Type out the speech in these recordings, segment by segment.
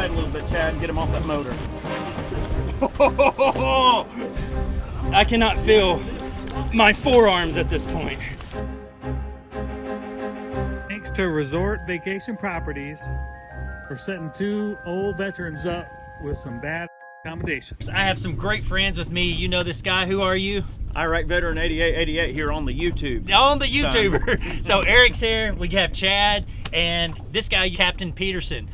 side a little bit, Chad, and get him off that motor. I cannot feel my forearms at this point. Thanks to Resort Vacation Properties, we're setting 2 old veterans up with some bad accommodations. I have some great friends with me. You know this guy. Who are you? Iraq Veteran 8888 here on the YouTube. On the YouTuber. So Eric's here. We have Chad and this guy, Captain Peterson.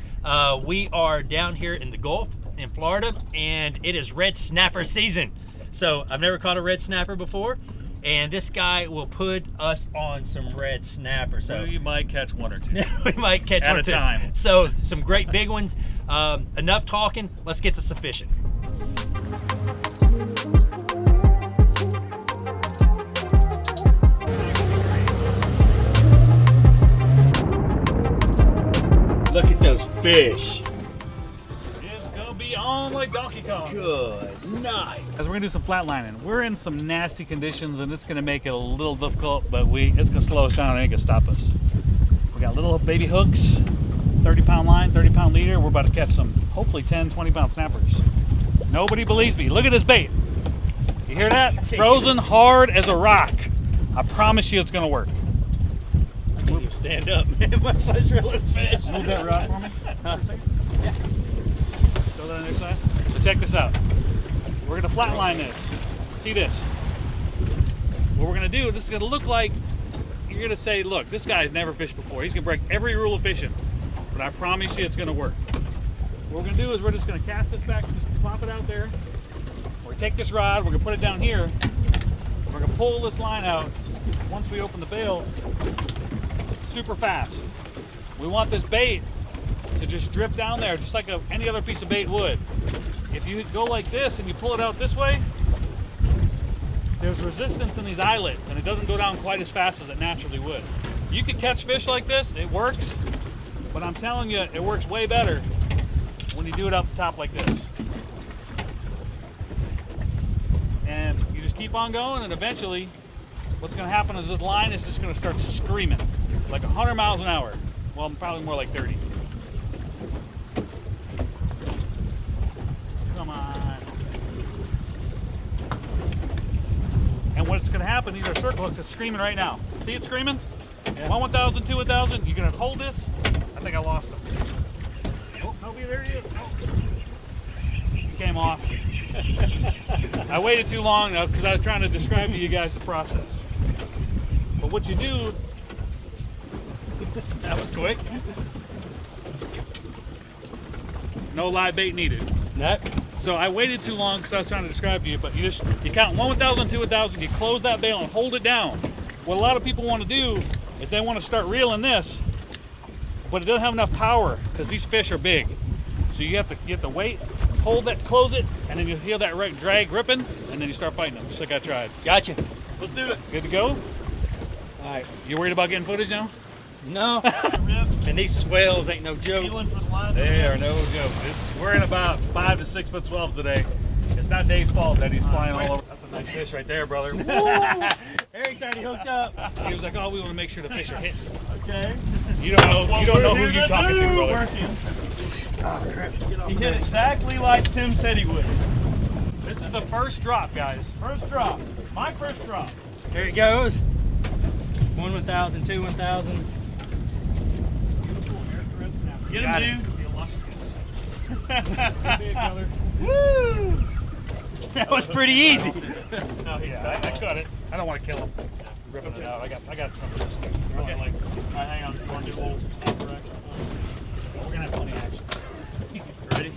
We are down here in the Gulf in Florida, and it is red snapper season. So I've never caught a red snapper before, and this guy will put us on some red snapper. So you might catch 1 or 2. We might catch at one a or two. time. So some great big ones. Enough talking. Let's get to some fishing. Look at those fish. It's gonna be on like Donkey Kong. Good night. As we're gonna do some flatlining. We're in some nasty conditions and it's gonna make it a little difficult, but it's gonna slow us down and it can stop us. We got little baby hooks, 30-pound line, 30-pound leader. We're about to catch some, hopefully 10, 20-pound snappers. Nobody believes me. Look at this bait. You hear that? Frozen hard as a rock. I promise you it's gonna work. Stand up, man. Much less reeling fish. Move that rod for me. Yeah. Go to the other side. So check this out. We're gonna flatline this. See this? What we're gonna do, this is gonna look like, you're gonna say, look, this guy's never fished before. He's gonna break every rule of fishing. But I promise you it's gonna work. What we're gonna do is we're just gonna cast this back, just plop it out there. We're gonna take this rod, we're gonna put it down here. We're gonna pull this line out. Once we open the bail, super fast. We want this bait to just drip down there just like any other piece of bait would. If you go like this and you pull it out this way, there's resistance in these eyelets and it doesn't go down quite as fast as it naturally would. You could catch fish like this, it works, but I'm telling you, it works way better when you do it out the top like this. And you just keep on going, and eventually what's going to happen is this line is just going to start screaming like 100 miles an hour. Well, probably more like 30. Come on. And what's going to happen, these are circle hooks, it's screaming right now. See it screaming? Yeah. 1,000, 2,000. You're going to hold this. I think I lost him. Oh, nobody, there he is. Oh. He came off. I waited too long because I was trying to describe to you guys the process. But what you do, That was quick. no live bait needed. Nope. So I waited too long because I was trying to describe to you, but you count 1,000, 2,000, you close that bail and hold it down. What a lot of people want to do is they want to start reeling this, but it doesn't have enough power because these fish are big. So you have to wait, hold that, close it, and then you feel that drag ripping, and then you start fighting them, just like I tried. Gotcha. Let's do it. Good to go? All right. You worried about getting footage now? No. And these swells ain't no joke. They are no joke. We're in about 5 to 6 foot swells today. It's not Dave's fault that he's flying all over. That's a nice fish right there, brother. Eric's already hooked up. He was like, "Oh, we want to make sure the fish are hitting." Okay. You don't know who you're talking to, brother. Working. He hit exactly like Tim said he would. This is the first drop, guys. First drop. My first drop. Here it goes. 1 1,000, 2 1,000. Get Got him, it. dude. Woo! That was pretty easy. Oh yeah, I cut it. I don't want to kill him. Ripping it out. I got Okay. All right, hang on. You want to do a little snapper action? We're gonna have plenty of action. Ready?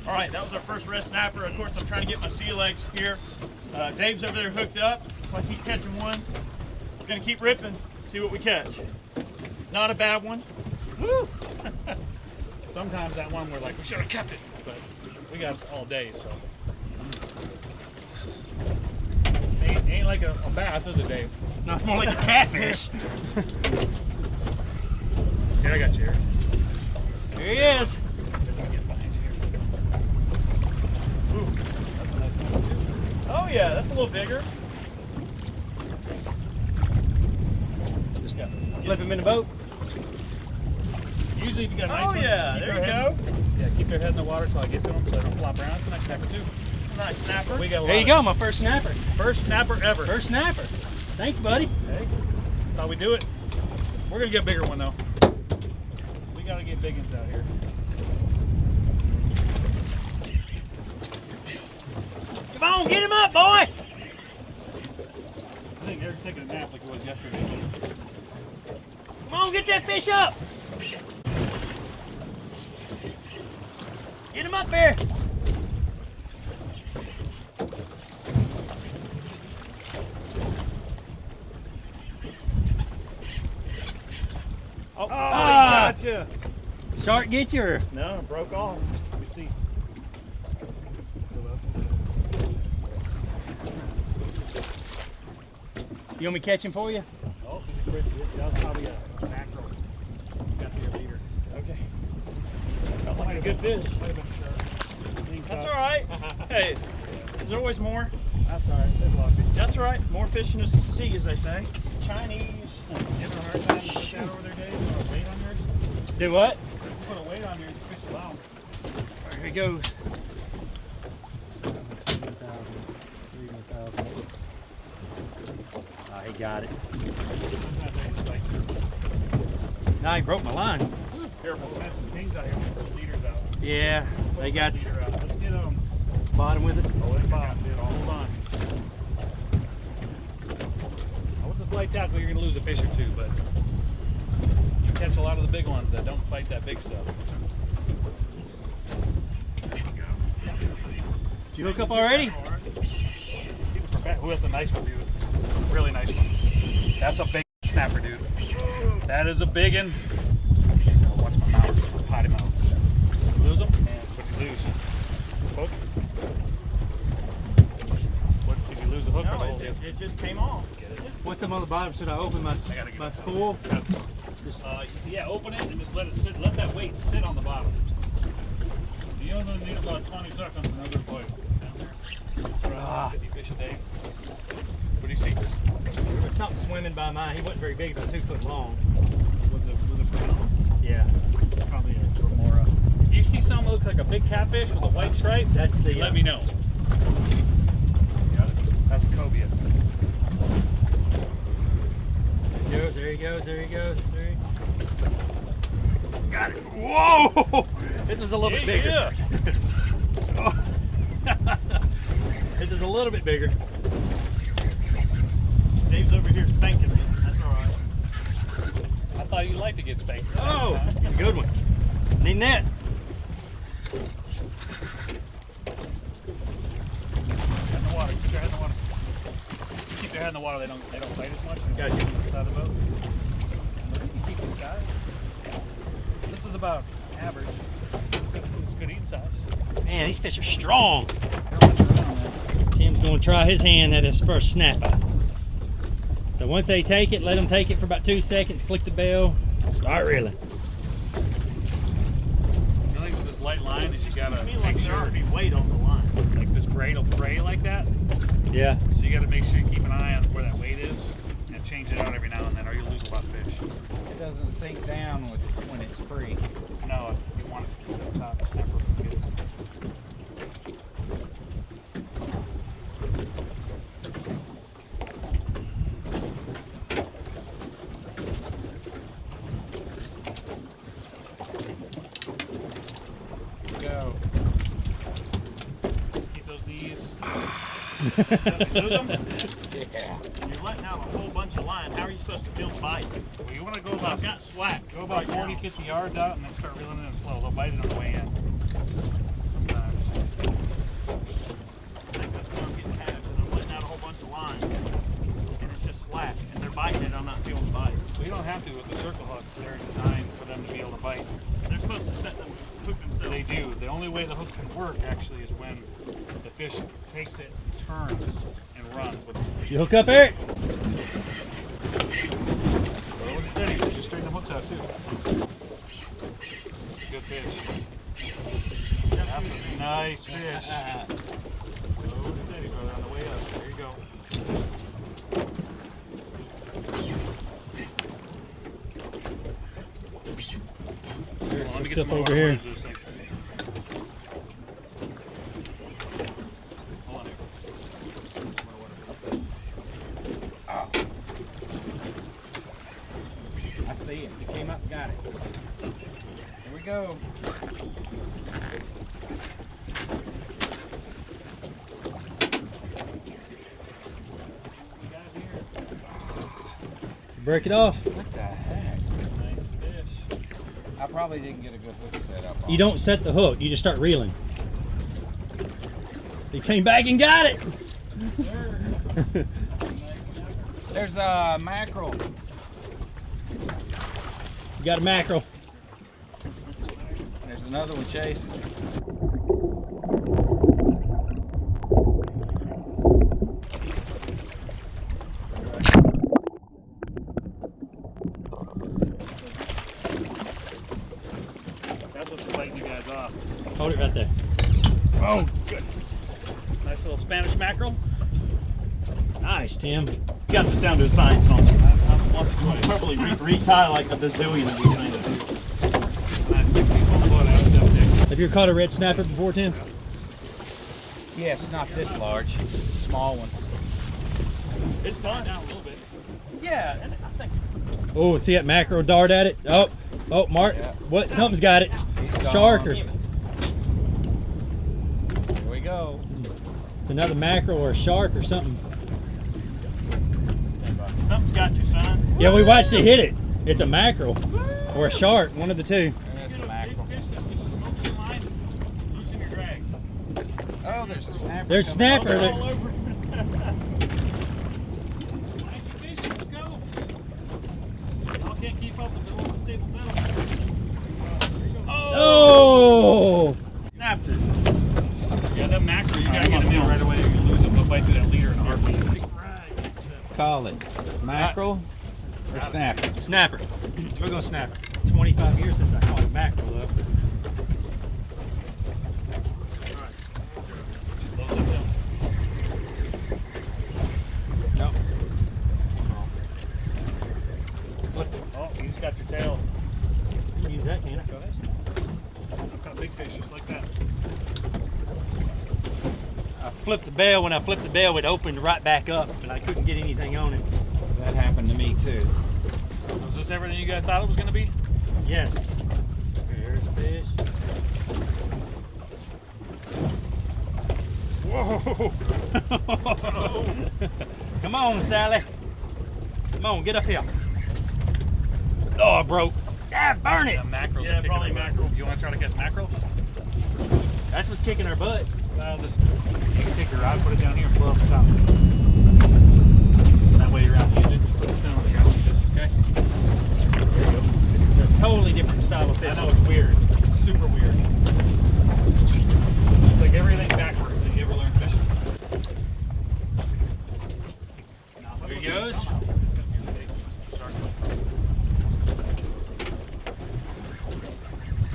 All right, that was our first red snapper. Of course, I'm trying to get my sea legs here. Dave's over there hooked up. Looks like he's catching one. We're gonna keep ripping, see what we catch. Not a bad one. Woo! Sometimes that one we're like, we should have kept it, but we got all day, so. Ain't like a bass, is it, Dave? No, it's more like a catfish. Here, I got you here. Here he is. Ooh, that's a nice one too. Oh yeah, that's a little bigger. Just got Flip him in the boat. Usually if you got a nice Oh one, yeah, keep there your you head. go. Yeah, keep their head in the water till I get to them so they don't flop around. It's a nice snapper too. Nice snapper. We got a lot There you of- go, my first snapper. First snapper ever. First snapper. Thanks, buddy. Hey, that's how we do it. We're gonna get a bigger one though. We gotta get big ones out here. Come on, get him up, boy. I think Eric's taking a nap like it was yesterday. Come on, get that fish up. Get him up there. Oh, Ah. gotcha. Shark get you or? No, it broke off. Let me see. You want me to catch him for you? Oh, that was probably a mackerel. Got the leader. Okay. Felt like a good fish. That's all right. Hey, there's always more. That's all right. There's a lot of fish. That's all right. More fish in the sea, as they say. Chinese. You having a hard time to put that over there, Dave? You put a weight on yours? Do what? You put a weight on yours, the fish will bounce. There he goes. Oh, he got it. Now he broke my line. Careful, we have some things out here. We have some leaders out. Yeah, they got Leader out. Let's get bottom with it. Oh, it's bottom, dude. Hold on. Now, with this light tackle, you're going to lose a fish or two, but you catch a lot of the big ones that don't fight that big stuff. There you go. Did you hook up already? He's a perfect. Ooh, that's a nice one, dude. That's a really nice one. That's a big snapper, dude. That is a big one. Oh, what's my mouth? Potty mouth. Lose them? What'd you lose? Hook? What, did you lose the hook or the No, whole deal? it just came off. What's up on the bottom? Should I open my gotta get my it. spool? Yeah, open it and just let it sit. Let that weight sit on the bottom. You only need about 20 seconds and another plate. Ah. 50 fish a day. What do you see, Chris? There was something swimming by mine. He wasn't very big, about 2 foot long. Was it brown? Yeah, Probably a remora. Do you see something that looks like a big catfish with a white stripe? that's the. Let me know. Got it? That's a cobia. There he goes. There he goes. There he goes. Got it. Whoa! This was a little bit bigger. Yeah. Oh. This is a little bit bigger. Dave's over here spanking me. That's all right. I thought you'd like to get spanked. Oh, good one. Need that. Head in the water. Keep your head in the water. Keep your head in the water. They don't fight as much. Gotcha. On the side of the boat. Look, you can keep these guys. This is about average. It's good eating size. Man, these fish are strong. Don't mess around, man. Tim's going to try his hand at his first snapper. So once they take it, let them take it for about 2 seconds, click the bell, start reeling. The only thing with this light line is you gotta It like make there ought sure, to be weight on the line. like this braid will fray like that. Yeah. So you gotta make sure you keep an eye on where that weight is and change it out every now and then, or you'll lose a lot of fish. It doesn't sink down when it's free. No, you want it to keep it on top. Snapper. Good. Go. Keep those knees. Lose 'em? Yeah. You're letting out a whole bunch of line. How are you supposed to feel the bite? Well, you want to go I've about got slack. Go about 40, 50 yards out and then start reeling in slow. They'll bite it on the way in. Sometimes. I think that's what I'm getting at. Is I'm letting out a whole bunch of line, and it's just slack, and they're biting it. I'm not feeling the bite. Well, you don't have to with the circle hook. They're designed for them to be able to bite. They're supposed to set them, hook themselves. They do. The only way the hook can work actually is when the fish takes it, turns, and runs. With You hook up, Eric? slow and steady. Just straighten the hooks out too. That's a good fish. That's a nice fish. Slow and steady, brother, on the way up. There you go. Hold on, let me get some more over here. water. This thing. see it. It came up, got it. Here we go. Break it off. What the heck? Nice fish. I probably didn't get a good hook set up on You don't set the hook, you just start reeling. He came back and got it. Yes, sir. Nice snapper. There's a mackerel. You got a mackerel. There's another one chasing. That's what's fighting you guys off. Hold it right there. Oh, goodness. Nice little Spanish mackerel. Nice, Tim. You got this down to a science, don't you? I'm probably retie like a bazillion of these things. Nice 16-foot boat. I was up there. Have you ever caught a red snapper before, Tim? Yes, not this large. Small ones. It's fun. Down a little bit. Yeah, and I think Oh, see that mackerel dart at it? Oh, Mark. Yeah. What? Something's got it. He's gone. Shark or Here we go. it's another mackerel or a shark or something. something's got you, son. Yeah, we watched it hit it. It's a mackerel or a shark, one of the two. That's a mackerel. Big fish that just smokes your lines. Loosen your drag. Oh, there's a snapper. There's coming snapper. over. All over. Nice fish. Let's go. Y'all can't keep up with the old stable metal. Oh! Snapped it. Yeah, that mackerel, you gotta get him in right away. You lose him. They'll bite through that leader in a heartbeat. Call it mackerel or snapper. Snapper. We're going snapper. 25 years since I caught a mackerel though. No. Oh, he's got your tail. You can use that, can Go ahead. I've got big fish just like that. I flipped the bell. When I flipped the bell, it opened right back up, and I couldn't get anything on it. That happened to me too. Was this everything you guys thought it was going to be? Yes. There's the fish. Whoa! Come on, Sally. Come on, get up here. Oh, it broke. Ah, burn it. Yeah, mackerels. Yeah, are kicking probably our butt. mackerel. You want to try to catch mackerels? That's what's kicking our butt. Well, just you can take your rod, put it down here, and blow up the top. That way you're out the engine. Just put this down on the ground. Okay. It's a totally different style of I fish. know it's weird. It's super weird. It's like everything backwards that you ever learned fishing. There he goes.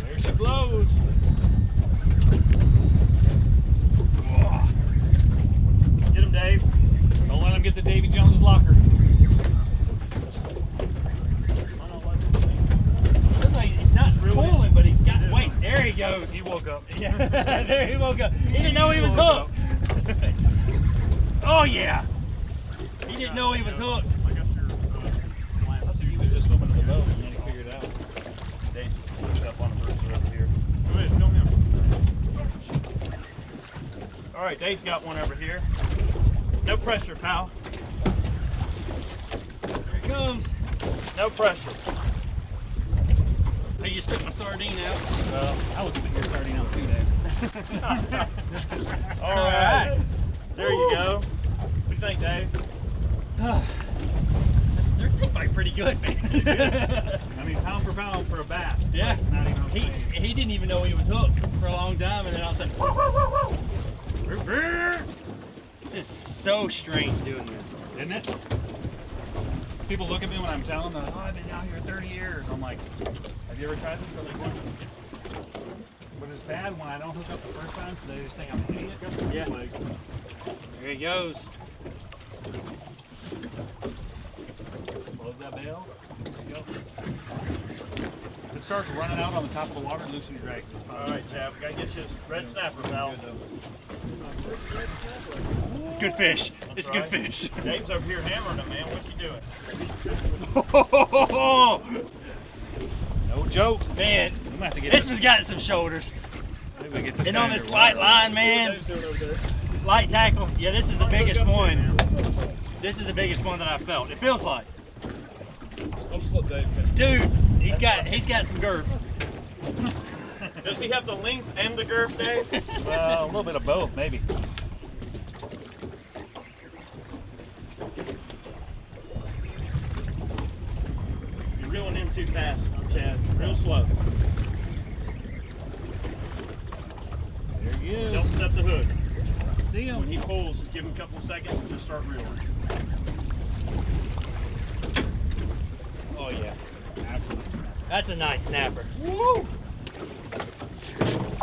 There she blows. Get him, Dave. Don't let him get to Davy Jones's locker. Looks like he's not pulling, but he's got weight. There he goes. He woke up. Yeah, there he woke up. He didn't know he was hooked. Oh yeah. He didn't know he was hooked. I got your line. I thought he was just swimming in the boat and then he figured it out. Dave, put it up on the birds over here. Go ahead, film him. All right, Dave's got one over here. No pressure, pal. Here he comes. No pressure. I just took my sardine out. Well, I was spitting your sardine out too, Dave. All right. There you go. What do you think, Dave? They fight pretty good, man. I mean, pound for pound for a bass. Yeah. Like, not even He didn't even know he was hooked for a long time, and then all of a sudden, this is so strange doing this. Isn't it? People look at me when I'm telling them, oh, I've been out here 30 years. I'm like, have you ever tried this? They're like, what? But it's bad when I don't hook up the first time, so they just think I'm an idiot. Yeah. Like, There he goes. close that bail. There you go. If it starts running out on the top of the water, loosen your drag. All right, Chad, we gotta get you a red snapper, pal. It's good fish. That's It's right. good fish. Dave's over here hammering him, man. What you doing? No joke. Man, We might have to get this one's got some shoulders. Maybe we get this And guy on this under light water. line, man, light tackle. Yeah, this is the biggest one. This is the biggest one that I've felt. It feels like. Dude, he's got some girth. Does he have the length and the girth, Dave? Well, a little bit of both, maybe. You're reeling in too fast, Chad. Real slow. There he is. Don't set the hook. See When him. he pulls, just give him a couple of seconds and just start reeling. Oh yeah. That's a nice snapper. That's a nice snapper. Woo!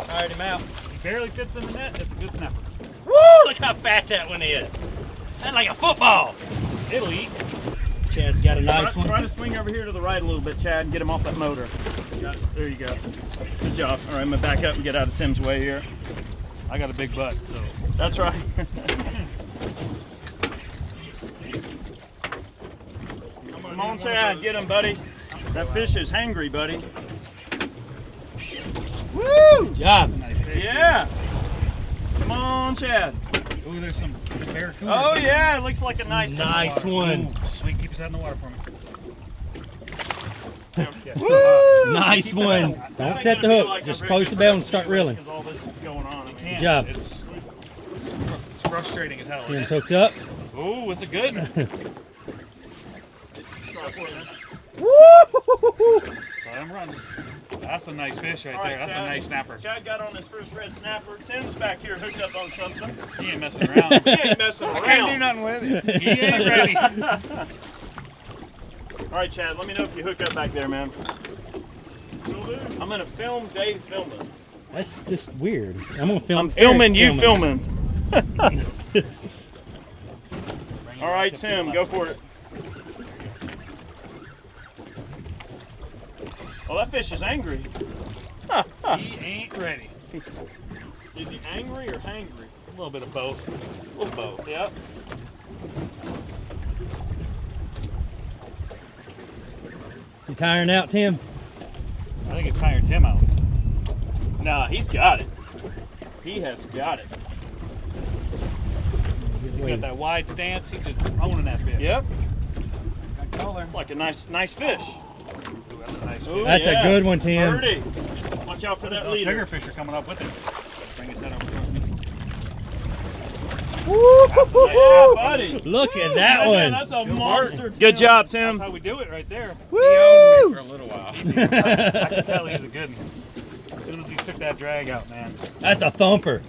Tired him out. He barely fits in the net. That's a good snapper. Woo! Look how fat that one is. That's like a football. It'll eat. Chad's got a nice Try one. to swing over here to the right a little bit, Chad, and get him off that motor. There you go. Good job. All right, I'm gonna back up and get out of Sim's way here. I got a big butt, so. That's right. Come on, Chad, get him, buddy. That fish is hangry, buddy. Woo! Good job. That's a nice fish. Yeah. Come on, Chad. Ooh, there's some barracudas. Oh yeah, it looks like a nice one. Ooh, sweet, keep his head in the water for me. Woo! Nice one. Don't set the hook. Just post the bell and start reeling. Because all this is going on. I mean, Can't. job. It's frustrating as hell. Tim's Isn't it? hooked up. Ooh, it's a good one. Let him run. That's a nice fish right All there. right, That's Chad. a nice snapper. Chad got on his first red snapper. Tim's back here hooked up on something. He ain't messing around. He ain't messing around. I can't do nothing with it. He ain't ready. All right, Chad, let me know if you hook up back there, man. I'm going to film Dave filming. That's just weird. I'm gonna film. I'm filming Eric you filming. All right, Tim, go for it. Well, that fish is angry. He ain't ready. Is he angry or hangry? A little bit of both. A little both. Yep. You tiring out, Tim? I think it's tiring Tim out. Nah, he's got it. He has got it. He's got that wide stance. He's just owning that fish. Yep. Got color. It's like a nice fish. Ooh, that's a nice fish. Ooh, That's a good one, Tim. Birdie. Watch out for that Those leader. triggerfish are coming up with him. Bring his head over towards me. That's a nice shot, buddy. Look at that Man, one. that's a monster. Tim. Good job, That's Tim. how we do it right there. He owned me for a little while. I can tell he's a good one. As soon as he took that drag out, man. That's a thumper.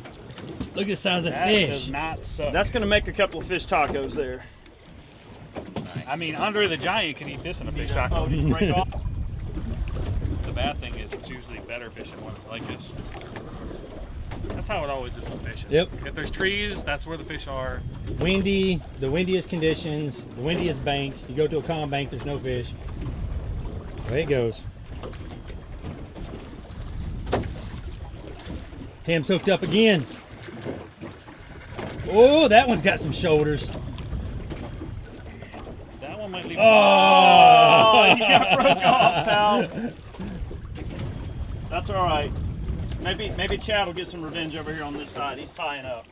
Look at the size of That fish. does not suck. That's going to make a couple of fish tacos there. I mean, Andre the Giant can eat this in a fish Oh, taco. did you break off? The bad thing is it's usually better fishing when it's like this. That's how it always is with fishing. Yep. If there's trees, that's where the fish are. Windy, the windiest conditions, the windiest banks. You go to a calm bank, there's no fish. Away it goes. Tim's hooked up again. Oh, that one's got some shoulders. That one might leave. Oh, you got broke off, pal. That's all right. Maybe Chad will get some revenge over here on this side. He's tying up.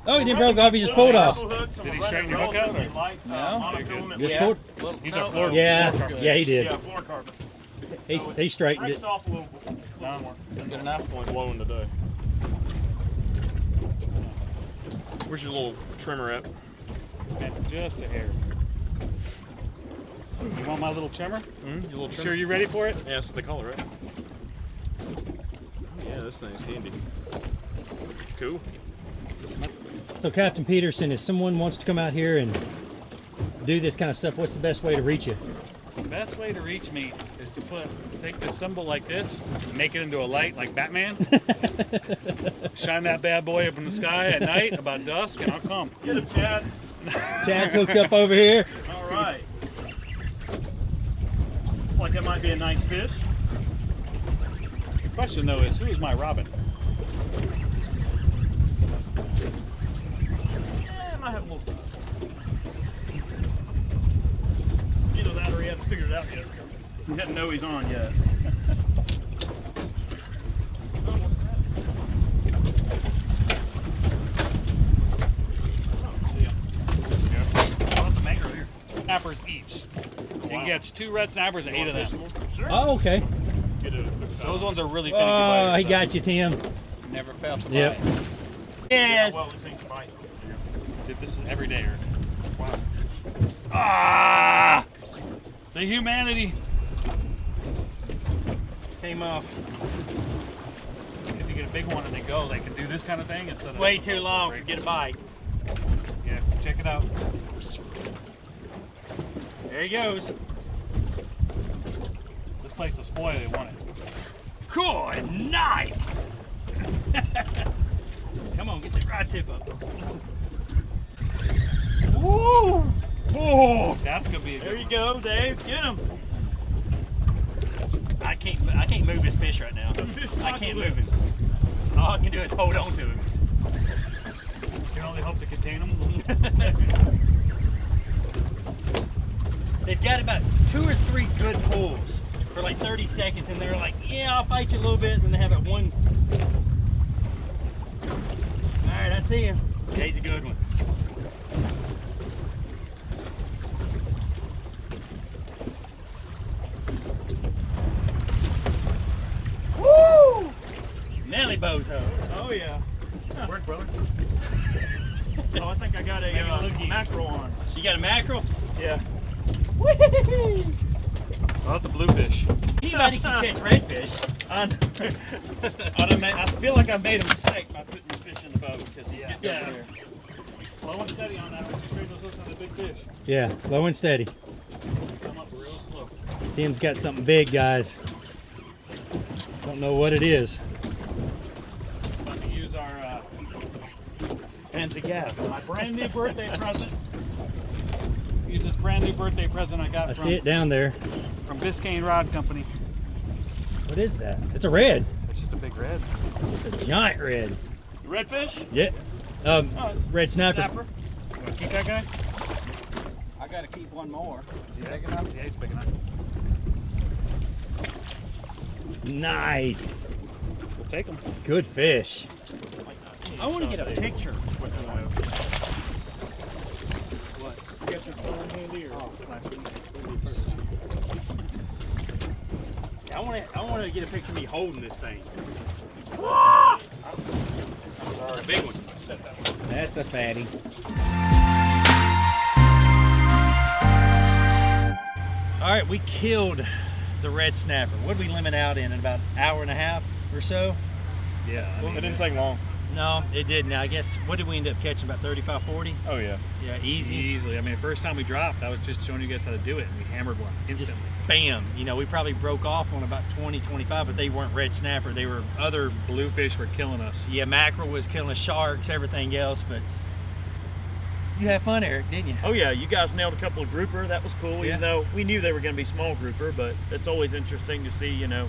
Oh, he didn't broke off, he just pulled off. Did he straighten your hook out, or? No. Just Yeah. pulled. These are floor. Yeah, floor carpet. yeah, he did. Yeah, fluorocarbon. He straightened Breaks it. off a little bit. No more. Good enough. Point blowing today. Where's your little trimmer at? And just a hair. You want my little trimmer? Your little Sure you ready for it? Yeah, that's what they call it, right? Yeah, this thing's handy. Cool. So Captain Peterson, if someone wants to come out here and do this kind of stuff, what's the best way to reach you? The best way to reach me is to take this symbol like this, make it into a light like Batman, shine that bad boy up in the sky at night about dusk, and I'll come. Get him, Chad. Chad's hooked up over here. All right. Looks like that might be a nice fish. The question though is, who is my Robin? Yeah, it might have a little size. Either that or he hasn't figured it out yet. He doesn't know he's on yet. snappers each. So you can catch 2 red snappers and 8 of them. Sure. Oh, okay. So those ones are really finicky Oh, biters, he so. got you, Tim. Never felt the Yep. bite. Yes. Well, this ain't bite. Dude, this is every day. Wow. Ah! The humanity. Came off. If you get a big one and they go, they can do this kind of thing instead of Way too long to get a bite. Yeah, check it out. There he goes. This place will spoil it, won't it? Good night. Come on, get that rod tip up. Woo! Oh, That's gonna be a There good you go, Dave. Get him. I can't move this fish right now. I can't move him. All I can do is hold on to him. You can only hope to contain them. They've got about 2 or 3 good pulls for like 30 seconds, and they're like, yeah, I'll fight you a little bit, and then they have that one. All right, I see him. Yeah, he's a good one. Woo! Nelly bozo. Oh, yeah. Work, brother. Oh, I think I got a mackerel on. You got a mackerel? Yeah. Whee! Oh, that's a bluefish. Anybody can catch redfish. I feel like I made a mistake by putting the fish in the boat because he's getting over there. Slow and steady on that one. Just straight those hooks on the big fish. Yeah, slow and steady. Come up real slow. Tim's got something big, guys. Don't know what it is. About to use our Fancy gas. my brand new birthday present. Use this brand new birthday present I got I see it down there. from Biscayne Rod Company. What is that? It's a red. It's just a big red. It's a giant red. Redfish? Yeah. Oh, it's Red snapper. Snapper. You want to keep that guy? I gotta keep one more. Is he Yeah. big enough? Yeah, he's big enough. Nice. We'll take him. Good fish. I want to get a picture. What? You got your phone handy or? Oh, splash. I want to get a picture of me holding this thing. I'm sorry. It's a big one. That's a fatty. All right, we killed the red snapper. What did we limit out in about an hour and a half or so? Yeah. I mean, It didn't take long. No, it didn't. I guess, what did we end up catching? About 35, 40? Oh, yeah. Yeah, easy. easily. I mean, the first time we dropped, I was just showing you guys how to do it, and we hammered one Just instantly. bam. You know, we probably broke off on about 20, 25, but they weren't red snapper. They were other, Bluefish were killing us. yeah, mackerel was killing us, sharks, everything else, but you had fun, Eric, didn't you? Oh, yeah. You guys nailed a couple of grouper. That was cool, Yeah. even though we knew they were going to be small grouper, but it's always interesting to see, you know,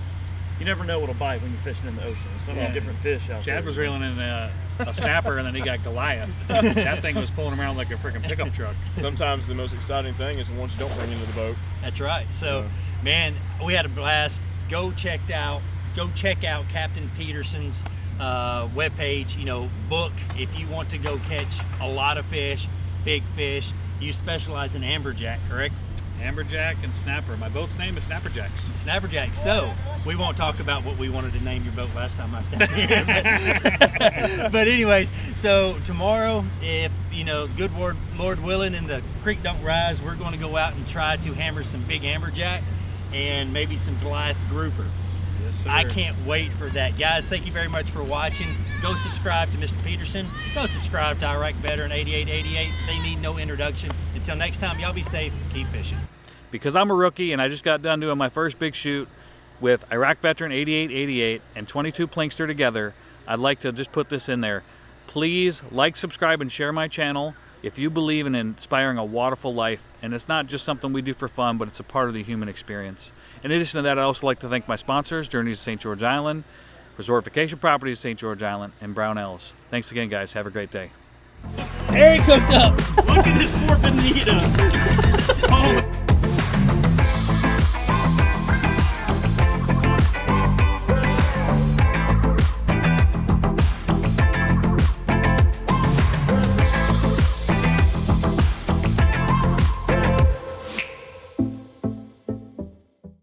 you never know what'll bite when you're fishing in the ocean. There's so many Yeah. different fish out there. Chad was reeling in a snapper, and then he got Goliath. That thing was pulling around like a freaking pickup truck. Sometimes the most exciting thing is the ones you don't bring into the boat. That's right. So, man, we had a blast. Go check out Captain Peterson's webpage. You know, book if you want to go catch a lot of fish, big fish. You specialize in amberjack, correct? Amberjack and snapper. My boat's name is Snapperjacks. Snapperjack. So we won't talk about what we wanted to name your boat last time I was down here. But anyways, so tomorrow, if you know, good Lord willing, and the creek don't rise, we're going to go out and try to hammer some big amberjack and maybe some Goliath grouper. Yes, sir. I can't wait for that. Guys, thank you very much for watching. Go subscribe to Mr. Peterson. Go subscribe to Iraq Veteran 8888. They need no introduction. Until next time, y'all be safe. Keep fishing. Because I'm a rookie and I just got done doing my first big shoot with Iraq Veteran 8888 and 22Plinkster together, I'd like to just put this in there. Please like, subscribe, and share my channel if you believe in inspiring a waterful life. And it's not just something we do for fun, but it's a part of the human experience. In addition to that, I'd also like to thank my sponsors, Journeys to St. George Island, Resort Vacation Properties St. George Island, and Brown Ellis. Thanks again, guys. Have a great day. Eric's hooked up. Look at this poor bonita. Oh.